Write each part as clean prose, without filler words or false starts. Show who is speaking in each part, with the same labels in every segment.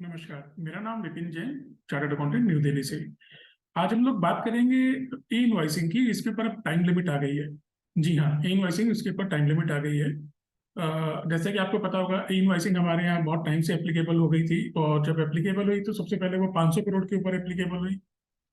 Speaker 1: नमस्कार, मेरा नाम Vipin Jain, chartered accountant, new Delhi से। आज हम लोग बात करेंगे ई इनवॉइसिंग की। इसके ऊपर अब टाइम लिमिट आ गई है। जी हाँ, ई इनवॉइसिंग, इसके ऊपर टाइम लिमिट आ गई है। जैसे कि आपको पता होगा, ई इनवॉइसिंग हमारे यहाँ बहुत टाइम से एप्लीकेबल हो गई थी, और जब एप्लीकेबल हुई तो सबसे पहले वो 500 करोड़ के ऊपर एप्लीकेबल हुई।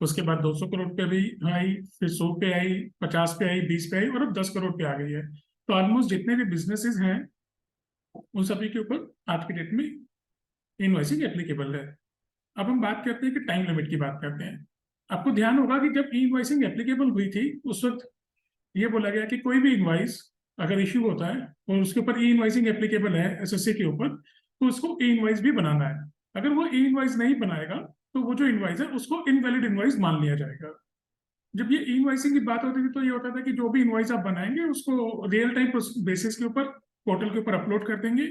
Speaker 1: उसके बाद 200 करोड़ पे भी आई, फिर 100 पे आई, 50 पे आई, 20 पे आई, और अब 10 करोड़ पे आ गई है। तो ऑलमोस्ट जितने भी बिजनेसेस हैं उन सभी के ऊपर आज की डेट में इनवॉइसिंग एप्लीकेबल है। अब हम बात करते हैं कि टाइम लिमिट की बात करते हैं। आपको ध्यान होगा कि जब ई इनवॉइसिंग एप्लीकेबल हुई थी उस वक्त ये बोला गया कि कोई भी इनवॉइस अगर इश्यू होता है और उसके ऊपर ई इनवॉइसिंग एप्लीकेबल है एसएससी के ऊपर, तो उसको ई इनवॉइस भी बनाना है। अगर वो ई इनवॉइस नहीं बनाएगा तो वो जो इनवॉइस है उसको इनवैलिड इनवॉइस मान लिया जाएगा। जब ये ई इनवॉइसिंग की बात होती थी तो ये होता था कि जो भी इनवॉइस आप बनाएंगे उसको रियल टाइम बेसिस के ऊपर पोर्टल के ऊपर अपलोड कर देंगे।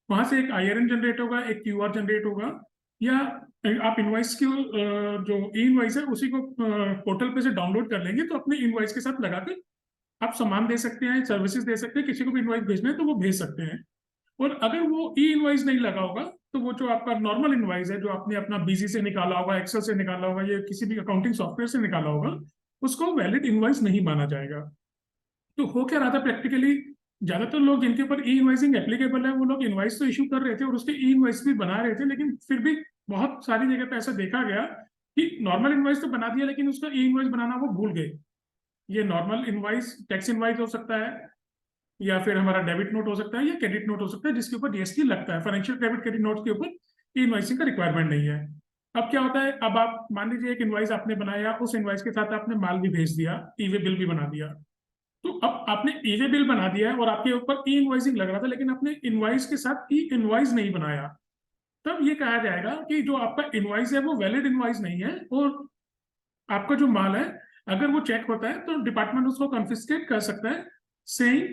Speaker 1: वहां से एक आईआरएन जनरेट होगा, एक क्यूआर जनरेट होगा, या आप इनवॉइस की जो ई इनवॉइस है उसी को पोर्टल पे से डाउनलोड कर लेंगे, तो अपने इनवॉइस के साथ लगाकर आप सामान दे सकते हैं, सर्विसेज दे सकते हैं। किसी को भी इनवॉइस भेजना है तो वो भेज सकते हैं। और अगर वो ई इनवॉइस नहीं लगा होगा तो वो जो आपका नॉर्मल इनवॉइस है, जो आपने अपना बीजी से निकाला होगा, एक्सेल से निकाला होगा, या किसी भी अकाउंटिंग सॉफ्टवेयर से निकाला होगा, उसको वैलिड इनवॉइस नहीं माना जाएगा। तो हो क्या रहा था प्रैक्टिकली, ज्यादातर लोग जिनके ऊपर ई इनवॉइसिंग एप्लीकेबल है वो लोग इनवॉइस तो इशू कर रहे थे और उसके ई इनवॉइस भी बना रहे थे, लेकिन फिर भी बहुत सारी जगह पे ऐसा देखा गया कि नॉर्मल इनवॉइस तो बना दिया लेकिन उसका ई इनवॉइस बनाना वो भूल गए। ये नॉर्मल इनवॉइस टैक्स इनवॉइस हो सकता है, या फिर हमारा डेबिट नोट हो सकता है, या क्रेडिट नोट हो सकता है जिसके ऊपर जीएसटी लगता है। फाइनेंशियल डेबिट क्रेडिट नोट के ऊपर ई इनवॉइसिंग का रिक्वायरमेंट नहीं है। अब क्या होता है, अब आप मान लीजिए एक इनवॉइस आपने बनाया, उस इनवॉइस के साथ आपने माल भी भेज दिया, ई वे बिल भी बना दिया। तो अब आपने ई वे बिल बना दिया है और आपके ऊपर ई इनवॉइसिंग लग रहा था, लेकिन आपने इनवॉइस के साथ ई इनवॉइस नहीं बनाया। तब ये कहा जाएगा कि जो आपका इनवॉइस है वो वैलिड इनवॉइस नहीं है, और आपका जो माल है अगर वो चेक होता है तो डिपार्टमेंट उसको कॉन्फिस्केट कर सकता है, सेइंग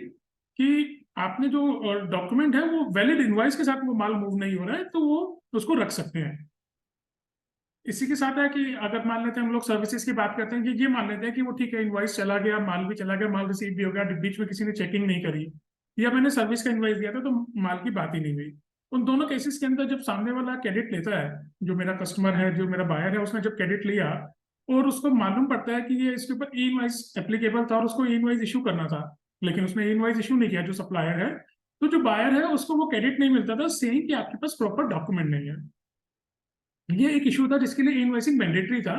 Speaker 1: कि आपने जो डॉक्यूमेंट है वो वैलिड इनवॉइस के साथ वो माल मूव नहीं हो रहा है, तो वो उसको रख सकते हैं। इसी के साथ है कि अगर मान लेते हैं हम लोग सर्विसेज की बात करते हैं, कि ये मान लेते हैं कि वो ठीक है, इनवॉइस चला गया, माल भी चला गया, माल रिसीव भी हो गया, बीच में किसी ने चेकिंग नहीं करी, या मैंने सर्विस का इनवॉइस दिया था तो माल की बात ही नहीं हुई। उन दोनों केसेस के अंदर जब सामने वाला क्रेडिट लेता है, जो मेरा कस्टमर है, जो मेरा बायर है, उसने जब क्रेडिट लिया और उसको मालूम पड़ता है कि ये इसके ऊपर ई इनवॉइस एप्लीकेबल था और उसको ई इनवॉइस इशू करना था, लेकिन उसने ई इनवॉइस इशू नहीं किया जो सप्लायर है, तो जो बायर है उसको वो क्रेडिट नहीं मिलता था, सेइंग कि आपके पास प्रॉपर डॉक्यूमेंट नहीं है। ये एक इशू था जिसके लिए इनवॉइसिंग मैंडेटरी था।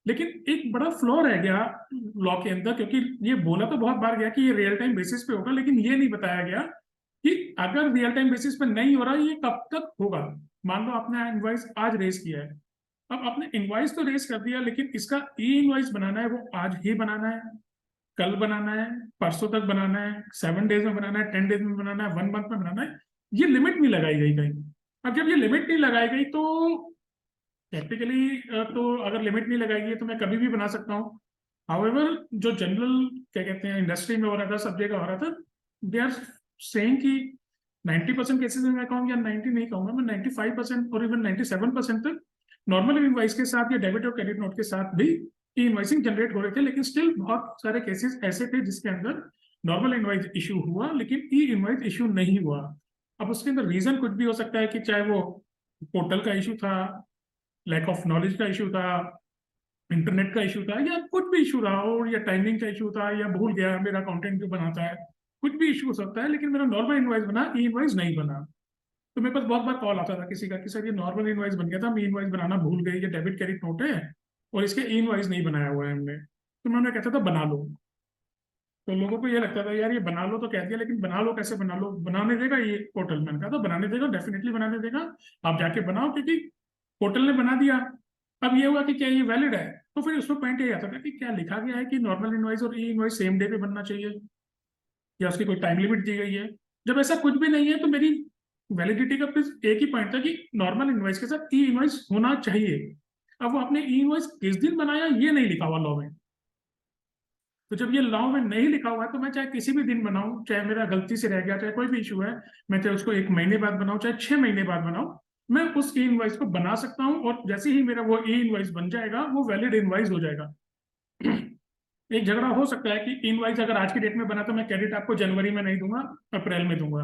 Speaker 1: लेकिन एक बड़ा फ्लॉ रह गया लॉ के अंदर, क्योंकि ये बोला तो बहुत बार गया कि ये रियल टाइम बेसिस पे होगा, लेकिन ये नहीं बताया गया कि अगर रियल टाइम बेसिस पे नहीं हो रहा ये कब तक होगा। मान लो आपने इनवॉइस आज रेस किया है, अब आपने इनवॉइस तो रेस कर दिया, लेकिन इसका ई इनवॉइस बनाना है वो आज ही बनाना है, कल बनाना है, परसों तक बनाना है, 7 डेज में बनाना है, 10 डेज में बनाना है, 1 मंथ में बनाना है। ये लिमिट नहीं लगाई गई कहीं। अब जब ये लिमिट नहीं लगाई गई तो टेक्निकली तो अगर लिमिट नहीं लगाएगी तो मैं कभी भी बना सकता हूँ। हाउएवर जो जनरल क्या कहते हैं इंडस्ट्री में हो रहा था, सब जगह हो रहा था, दे आर सेइंग कि 90% केसेस में मैं कहूँ, या 90 नहीं कहूंगा मैं, 95% और इवन 97% तक नॉर्मल इनवॉइस के साथ या डेबिट और क्रेडिट नोट के साथ भी ई इनवॉइसिंग जनरेट हो रहे थे। लेकिन स्टिल बहुत सारे केसेस ऐसे थे जिसके अंदर नॉर्मल इनवॉइस इशू हुआ लेकिन ई इनवॉइस इशू नहीं हुआ। अब उसके अंदर रीजन कुछ भी हो सकता है, कि चाहे वो पोर्टल का इशू था, लैक ऑफ नॉलेज का इशू था, इंटरनेट का इशू था, या कुछ भी इशू रहा हो, या टाइमिंग का इशू था, या भूल गया मेरा अकाउंटेंट क्यों बनाता है, कुछ भी इशू हो सकता है, लेकिन मेरा नॉर्मल इनवॉइस बना, ई इनवॉइस नहीं बना। तो मेरे पास बहुत बार कॉल आता था किसी का कि सर ये नॉर्मल इनवॉइस बन गया था, हम ई इनवॉइस बनाना भूल गए, ये डेबिट क्रेडिट नोट है और इसके ई इनवॉइस नहीं बनाया हुआ है हमने। तो मैं उन्हें कहता था बना लो। तो लोगों को ये लगता था यार ये बना लो तो कह दिया, लेकिन बना लो कैसे, बना लो, बनाने देगा ये पोर्टल? मैंने कहा था बनाने देगा, डेफिनेटली बनाने देगा, आप जाके बनाओ, क्योंकि पोर्टल ने बना दिया। अब ये हुआ कि क्या ये वैलिड है, तो फिर उसमें पॉइंट ये आता था कि क्या लिखा गया है कि नॉर्मल इनवॉइस और ई इनवॉइस सेम डे पे बनना चाहिए, या उसकी कोई टाइम लिमिट दी गई है। जब ऐसा कुछ भी नहीं है तो मेरी वैलिडिटी का फिर एक ही पॉइंट था कि नॉर्मल इनवॉइस के साथ ई इनवॉइस होना चाहिए। अब वो आपने ई इनवॉइस किस दिन बनाया ये नहीं लिखा हुआ लॉ में। तो जब ये लॉ में नहीं लिखा हुआ है तो मैं चाहे किसी भी दिन बनाऊं, चाहे मेरा गलती से रह गया, चाहे कोई भी इशू है, मैं चाहे उसको 1 महीने बाद बनाऊं, चाहे 6 महीने बाद बनाऊं, मैं उस ई इनवॉइस को बना सकता हूं, और जैसे ही मेरा वो ई इनवॉइस बन जाएगा वो वैलिड इनवॉइस हो जाएगा। एक झगड़ा हो सकता है कि इनवॉइस अगर आज की डेट में बना तो मैं क्रेडिट आपको जनवरी में नहीं दूंगा, अप्रैल में दूंगा।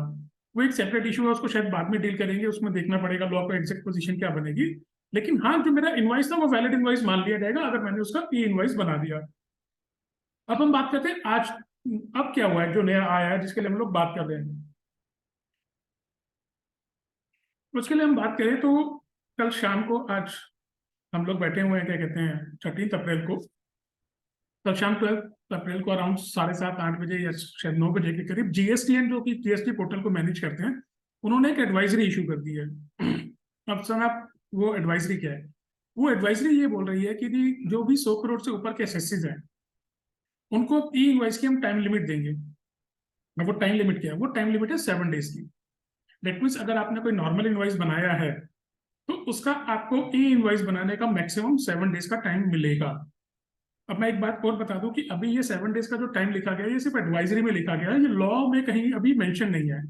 Speaker 1: वो एक सेपरेट इशू है, उसको शायद बाद में डील करेंगे, उसमें देखना पड़ेगा लॉ का एग्जैक्ट पोजीशन क्या बनेगी। लेकिन हाँ, जो मेरा इनवॉइस था वो वैलिड इनवॉइस मान लिया जाएगा अगर मैंने उसका ई इनवॉइस बना दिया। अब हम बात करते हैं आज, अब क्या हुआ है जो नया आया है जिसके लिए हम लोग बात कर रहे हैं। उसके लिए हम बात करें तो कल शाम को, आज हम लोग बैठे हुए हैं, क्या कहते हैं, 13 अप्रैल को, कल शाम 12 अप्रैल को अराउंड 7:30-8 बजे या शायद 9 बजे के करीब जीएसटीएन, जो कि जीएसटी पोर्टल को मैनेज करते हैं, उन्होंने एक एडवाइजरी इशू कर दी है। अब सर आप, वो एडवाइजरी क्या है? वो एडवाइजरी ये बोल रही है कि जो भी 100 करोड़ से ऊपर के एसेसीज हैं उनको ई इनवॉइस की हम टाइम लिमिट देंगे। अब वो टाइम लिमिट क्या है? वो टाइम लिमिट है 7 डेज की। डेट मीन्स अगर आपने कोई नॉर्मल इनवॉइस बनाया है तो उसका आपको ई इनवॉइस बनाने का मैक्सिमम 7 डेज का टाइम मिलेगा। अब मैं एक बात और बता दूं कि अभी ये 7 डेज का जो टाइम लिखा गया है ये सिर्फ एडवाइजरी में लिखा गया है, ये लॉ में कहीं अभी मेंशन नहीं है।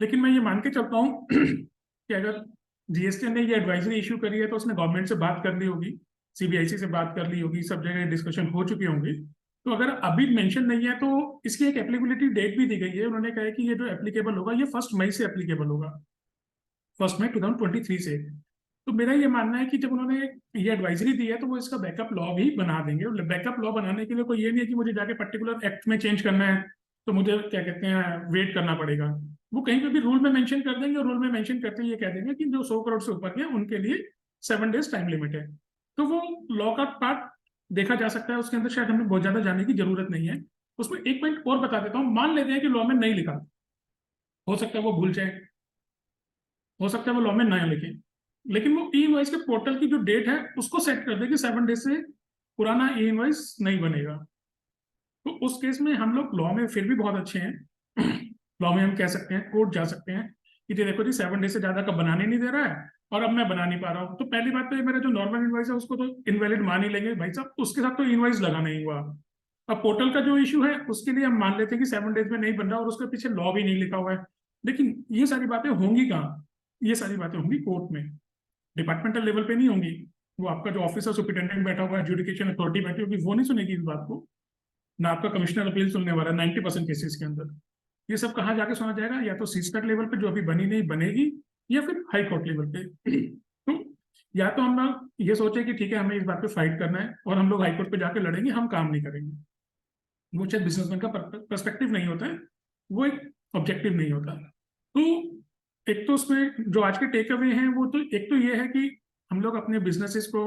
Speaker 1: लेकिन मैं ये मान के चलता हूँ कि अगर जीएसटी ने ये एडवाइजरी इशू करी है तो उसने गवर्नमेंट से बात कर ली होगी, सीबीआईसी से बात कर ली होगी, सब जगह डिस्कशन हो चुकी होंगी। तो अगर अभी मेंशन नहीं है तो इसकी एक एप्लीकेबिलिटी डेट भी दी गई है। उन्होंने कहा है कि ये जो एप्लीकेबल होगा ये 1 मई से एप्लीकेबल होगा, 1 मई 2023 से। तो मेरा ये मानना है कि जब उन्होंने ये एडवाइजरी दी है तो वो इसका बैकअप लॉ भी बना देंगे। और बैकअप लॉ बनाने के लिए कोई ये नहीं है कि मुझे जाके पर्टिकुलर एक्ट में चेंज करना है, तो मुझे क्या कहते हैं वेट करना पड़ेगा। वो कहीं पे भी रूल में मेंशन कर देंगे और रूल में मेंशन करते ये कह देंगे कि जो 100 करोड़ से ऊपर के हैं उनके लिए 7 डेज टाइम लिमिट है। तो वो लॉ का पार्ट देखा जा सकता है, उसके अंदर शायद हमें बहुत ज्यादा जाने की जरूरत नहीं है। उसमें एक पॉइंट और बता देता हूँ, मान लेते हैं कि लॉ में नहीं लिखा, हो सकता है वो भूल जाए, हो सकता है वो लॉ में नया लिखे, लेकिन वो ई इनवॉइस के पोर्टल की जो डेट है उसको सेट कर दे कि 7 डेज से पुराना ई इनवॉइस नहीं बनेगा। तो उस केस में हम लोग लॉ में फिर भी बहुत अच्छे हैं। लॉ में हम कह सकते हैं, कोर्ट जा सकते हैं कि जी देखो जी 7 डेज से ज्यादा का बनाने नहीं दे रहा है और अब मैं बना नहीं पा रहा हूँ, तो पहली बात तो ये मेरा जो नॉर्मल इनवॉइस है उसको तो इनवैलिड मान ही लेंगे भाई साहब, उसके साथ तो इनवॉइस लगा नहीं हुआ। अब पोर्टल का जो इशू है उसके लिए हम मान लेते हैं कि 7 डेज में नहीं बन रहा और उसके पीछे लॉ भी नहीं लिखा हुआ है। लेकिन ये सारी बातें होंगी कहाँ? ये सारी बातें होंगी कोर्ट में, डिपार्टमेंटल लेवल पे नहीं होंगी। वो आपका जो ऑफिसर सुपरिटेंडेंट बैठा हुआ है, एजुकेशन अथॉरिटी बैठी होगी, वो नहीं सुनेगी इस बात को। ना आपका कमिश्नर अपील सुनने वाला है 90% केसेस के अंदर। ये सब कहाँ जाके सुना जाएगा? या तो सीस्पेट लेवल पे जो अभी बनी नहीं बनेगी, या फिर हाई कोर्ट लेवल पे। तो या तो हम लोग ये सोचे कि ठीक है हमें इस बात पे फाइट करना है और हम लोग हाई कोर्ट पे जाके लड़ेंगे, हम काम नहीं करेंगे। वो शायद बिजनेसमैन का पर्सपेक्टिव नहीं होता है, वो एक ऑब्जेक्टिव नहीं होता। तो एक तो उसमें जो आज के टेक अवे हैं वो तो एक तो ये है कि हम लोग अपने बिजनेसेस को,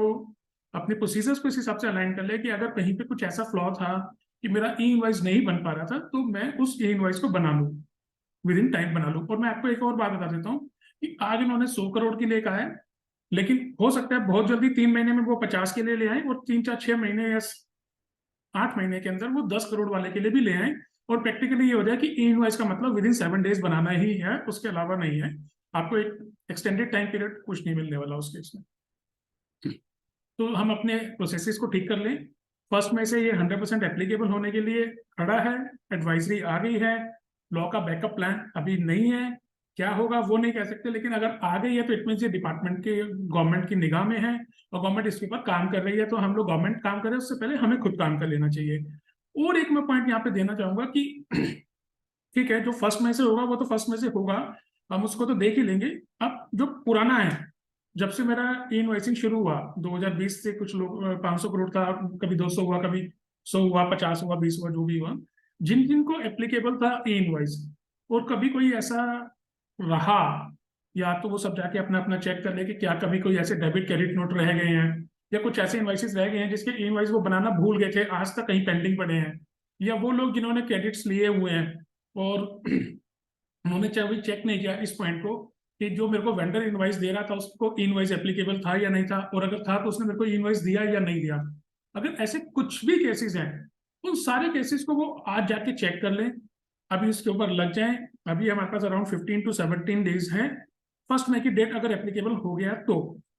Speaker 1: अपने प्रोसीजर्स को इस हिसाब से अलाइन कर ले कि अगर कहीं पे कुछ ऐसा फ्लॉ था कि मेरा ई इनवॉइस नहीं बन पा रहा था तो मैं उस ई इनवॉइस को बना लूँ, विद इन टाइम बना लूँ। और मैं आपको एक और बात बता देता हूँ कि आज इन्होंने 100 करोड़ के लिए कहा है, लेकिन हो सकता है बहुत जल्दी 3 महीने में वो 50 के लिए ले आए और 3 4 6 महीने या 8 महीने के अंदर वो 10 करोड़ वाले के लिए भी ले आए। और प्रैक्टिकली ये हो जाए कि ई इनवॉइस का मतलब विद इन 7 डेज बनाना ही है, उसके अलावा नहीं है। आपको एक एक्सटेंडेड टाइम पीरियड कुछ नहीं मिलने वाला उस केस में। तो हम अपने प्रोसेसेस को ठीक कर लें। 1 मई से ये 100% एप्लीकेबल होने के लिए खड़ा है, एडवाइजरी आ गई है, लॉ का बैकअप प्लान अभी नहीं है, क्या होगा वो नहीं कह सकते, लेकिन अगर आ गई है तो इट मीन ये डिपार्टमेंट के, गवर्नमेंट की निगाह में है और गवर्नमेंट इसके ऊपर काम कर रही है। तो हम लोग, गवर्नमेंट काम करे उससे पहले हमें खुद काम कर लेना चाहिए। और एक मैं पॉइंट यहाँ पे देना चाहूंगा कि ठीक है जो 1 मई से होगा वो तो 1 मई से होगा, हम उसको तो देख ही लेंगे। अब जो पुराना है, जब से मेरा ई इनवॉइसिंग शुरू हुआ 2020 से, कुछ लोग 500 करोड़ था, कभी 200 हुआ, कभी 100 हुआ, 50 हुआ, 20 हुआ, जो भी हुआ, जिन जिन को एप्लीकेबल था ई इनवॉइस, और कभी कोई ऐसा रहा, या तो वो सब जाके अपना अपना चेक कर ले कि क्या कभी कोई ऐसे डेबिट क्रेडिट नोट रह गए हैं या कुछ ऐसे इनवॉइसेस रह गए हैं जिसके ई इनवॉइस वो बनाना भूल गए थे, आज तक कहीं पेंडिंग पड़े हैं, या वो लोग जिन्होंने क्रेडिट्स लिए हुए हैं और उन्होंने चाहे भी चेक नहीं किया इस पॉइंट को कि जो मेरे को वेंडर इनवॉइस दे रहा था उसको इनवॉइस एप्लीकेबल था या नहीं था, और अगर था तो उसने मेरे को इनवॉइस दिया या नहीं दिया। अगर ऐसे कुछ भी केसेस हैं, उन सारे केसेस को वो आज जाके चेक कर लें, अभी उसके ऊपर लग जाए। अभी हमारे पास अराउंड 15 to 17 डेज हैं। 1 मई की डेट अगर एप्लीकेबल हो गया तो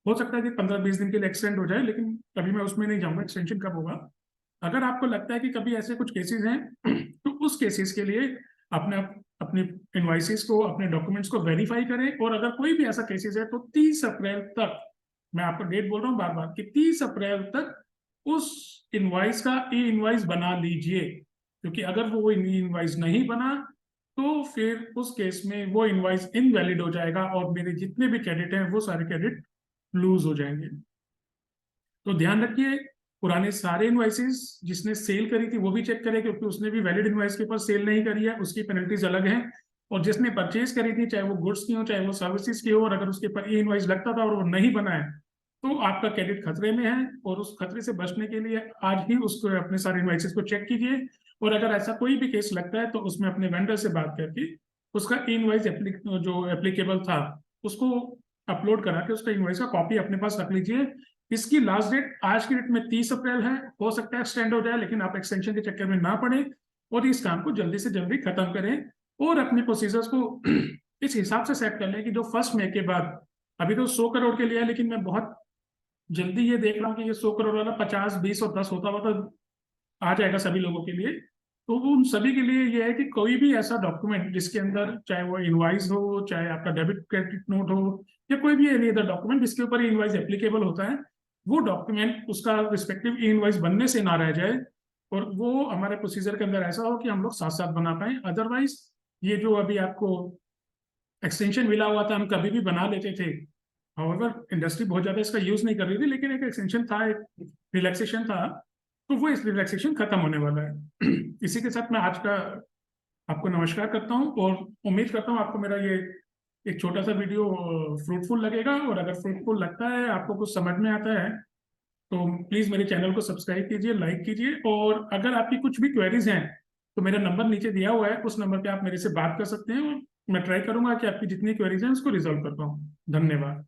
Speaker 1: हो सकता है कि 15-20 दिन के लिए एक्सटेंड हो जाए, लेकिन अभी मैं उसमें नहीं जाऊंगा एक्सटेंशन कब होगा। अगर आपको लगता है कि कभी ऐसे कुछ केसेस हैं तो उस केसेस के लिए अपने अपने इनवॉइसेस को, अपने डॉक्यूमेंट्स को वेरीफाई करें। और अगर कोई भी ऐसा केसेस है तो 30 अप्रैल तक, मैं आपको डेट बोल रहा हूँ बार बार कि 30 अप्रैल तक उस इनवॉइस का ई इनवॉइस बना लीजिए, क्योंकि अगर वो ई इनवॉइस नहीं बना तो फिर उस केस में वो इनवॉइस इनवैलिड हो जाएगा और मेरे जितने भी क्रेडिट हैं वो सारे क्रेडिट लूज हो जाएंगे। तो ध्यान रखिए, पुराने सारे इनवॉइसेस जिसने सेल करी थी वो भी चेक करें, क्योंकि उसने भी वैलिड इनवॉइस के ऊपर सेल नहीं करी है, उसकी पेनल्टीज अलग हैं। और जिसने परचेज करी थी, चाहे वो गुड्स की हो चाहे वो सर्विसेज की हो, और अगर उसके ऊपर ई इनवॉइस लगता था और वो नहीं बना है, तो आपका क्रेडिट खतरे में है। और उस खतरे से बचने के लिए आज ही उसको अपने सारे इनवॉइसेस को चेक कीजिए। और अगर ऐसा कोई भी केस लगता है तो उसमें अपने वेंडर से बात करके उसका ई इनवॉइस जो एप्लीकेबल था उसको अपलोड करा के उसका इनवॉइस का कॉपी अपने पास रख लीजिए। इसकी लास्ट डेट आज की डेट में 30 अप्रैल है, हो सकता है एक्सटेंड हो जाए, लेकिन आप एक्सटेंशन के चक्कर में ना पड़े और इस काम को जल्दी से जल्दी खत्म करें। और अपने प्रोसीजर्स को इस हिसाब से सेट कर लें कि जो 1 मई के बाद, अभी तो 100 करोड़ के लिए है, लेकिन मैं बहुत जल्दी ये देख रहा हूँ कि ये 100 करोड़ वाला 50, 20 और 10 होता हुआ तो आ जाएगा सभी लोगों के लिए। तो उन सभी के लिए ये है कि कोई भी ऐसा डॉक्यूमेंट जिसके अंदर, चाहे वो इनवाइस हो, चाहे आपका डेबिट क्रेडिट नोट हो, या कोई भी एनी अदर डॉक्यूमेंट जिसके ऊपर इनवाइस एप्लीकेबल होता है, वो डॉक्यूमेंट उसका रिस्पेक्टिव इनवाइस बनने से ना रह जाए। और वो हमारे प्रोसीजर के अंदर ऐसा हो कि हम लोग साथ साथ बना पाए। अदरवाइज ये जो अभी आपको एक्सटेंशन मिला हुआ था, हम कभी भी बना लेते थे। हाउएवर इंडस्ट्री बहुत ज्यादा इसका यूज नहीं कर रही थी, लेकिन एक एक्सटेंशन था, एक रिलैक्सेशन था, तो वो इस रिलैक्सेशन खत्म होने वाला है। इसी के साथ मैं आज का आपको नमस्कार करता हूँ और उम्मीद करता हूँ आपको मेरा ये एक छोटा सा वीडियो फ्रूटफुल लगेगा। और अगर फ्रूटफुल लगता है, आपको कुछ समझ में आता है, तो प्लीज़ मेरे चैनल को सब्सक्राइब कीजिए, लाइक कीजिए। और अगर आपकी कुछ भी क्वेरीज हैं तो मेरा नंबर नीचे दिया हुआ है, उस नंबर पे आप मेरे से बात कर सकते हैं और मैं ट्राई करूंगा कि आपकी जितनी क्वेरीज हैं उसको रिजॉल्व कर पाऊँ। धन्यवाद।